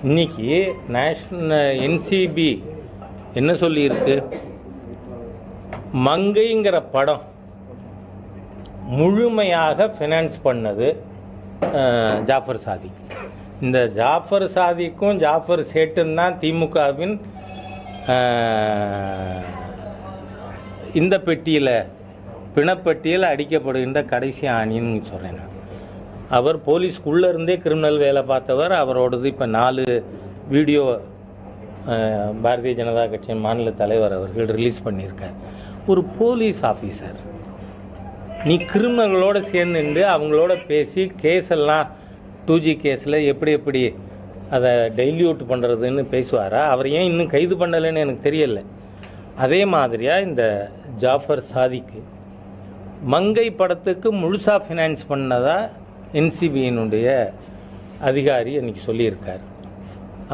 இன்னைக்கு national NCP என்ன சொல்லியிருக்கு? மங்கைங்கிற படம் முழுமையாக ஃபினான்ஸ் பண்ணது ஜாஃபர் சாதிக். இந்த ஜாஃபர் சாதிக்கும் ஜாஃபர் சேட்டும் தான் திமுகவின் இந்த பெட்டியில் பிணப்பட்டியில் அடிக்கப்படுகின்ற கடைசி ஆணின்னு சொல்கிறேன் நான். அவர் போலீஸ்க்குள்ளே இருந்தே கிரிமினல் வேலை பார்த்தவர். அவரோடது இப்போ 4 வீடியோ பாரதிய ஜனதா கட்சியின் மாநில தலைவர் அவர்கள் ரிலீஸ் பண்ணியிருக்கார். ஒரு போலீஸ் ஆஃபீஸர் நீ கிரிமினல்களோடு சேர்ந்துட்டு அவங்களோட பேசி கேஸ் எல்லாம் 2G கேஸில் எப்படி அதை டைல்யூட் பண்ணுறதுன்னு பேசுவாரா? அவர் ஏன் இன்னும் கைது பண்ணலைன்னு எனக்கு தெரியலை. அதே மாதிரியாக இந்த ஜாஃபர் சாதிக்கு மங்கை படத்துக்கு முழுசாக ஃபினான்ஸ் பண்ணதா என்சிபியினுடைய அதிகாரி அன்றைக்கி சொல்லியிருக்கார்.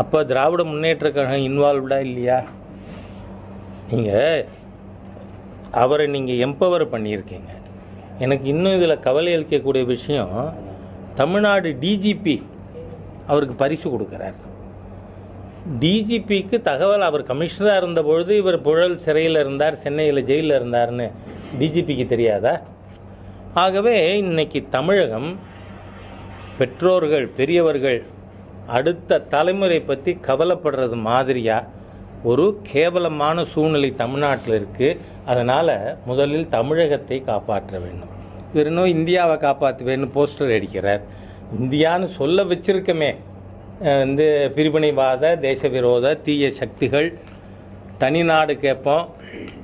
அப்போ திராவிட முன்னேற்ற கழகம் இன்வால்வ்டாக இல்லையா? அவரை நீங்கள் எம்பவர் பண்ணியிருக்கீங்க. எனக்கு இன்னும் இதில் கவலை அளிக்கக்கூடிய விஷயம், தமிழ்நாடு டிஜிபி அவருக்கு பரிசு கொடுக்குறார். டிஜிபிக்கு தகவல், அவர் கமிஷனராக இருந்தபொழுது இவர் புழல் சிறையில் இருந்தார், சென்னையில் ஜெயிலில் இருந்தார்னு டிஜிபிக்கு தெரியாதா? ஆகவே இன்னைக்கு தமிழகம் பெற்றோர்கள் பெரியவர்கள் அடுத்த தலைமுறை பற்றி கவலைப்படுறது மாதிரியாக ஒரு கேவலமான சூழ்நிலை தமிழ்நாட்டில் இருக்குது. அதனால் முதலில் தமிழகத்தை காப்பாற்ற வேண்டும். இவர் இன்னும் இந்தியாவை காப்பாற்றுவேன்னு போஸ்டர் அடிக்கிறார். இந்தியான்னு சொல்ல வச்சிருக்கமே இந்த பிரிவினைவாத தேச விரோத தீய சக்திகள் தனிநாடு கேட்போம்.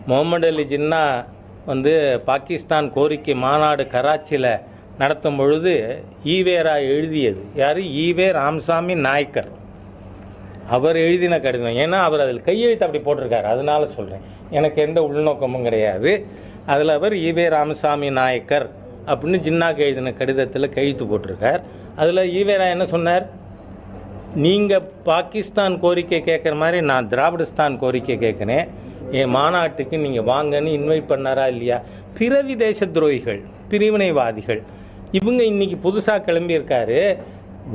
முகமது அலி ஜின்னா பாகிஸ்தான் கோரிக்கை மாநாடு கராச்சியில் நடத்தும் பொழுது ஈவேரா எழுதியது யார்? ஈவே ராமசாமி நாயக்கர். அவர் எழுதின கடிதம். ஏன்னா அவர் அதில் கையெழுத்து அப்படி போட்டிருக்காரு, அதனால சொல்கிறேன். எனக்கு எந்த உள்நோக்கமும் கிடையாது. அதில் அவர் ஈவே ராமசாமி நாயக்கர் அப்படின்னு ஜின்னாக்கு எழுதின கடிதத்தில் கையெழுத்து போட்டிருக்கார். அதில் ஈவேரா என்ன சொன்னார்? நீங்கள் பாகிஸ்தான் கோரிக்கை கேட்குற மாதிரி நான் திராவிடஸ்தான் கோரிக்கை கேட்குறேன், என் மாநாட்டுக்கு நீங்கள் வாங்கன்னு இன்வைட் பண்ணாரா இல்லையா? பிறவி தேச துரோகிகள், பிரிவினைவாதிகள் இவங்க இன்னைக்கு புதுசாக கிளம்பியிருக்காரு.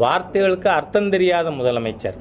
வார்த்தைகளுக்கு அர்த்தம் தெரியாத முதலமைச்சர்.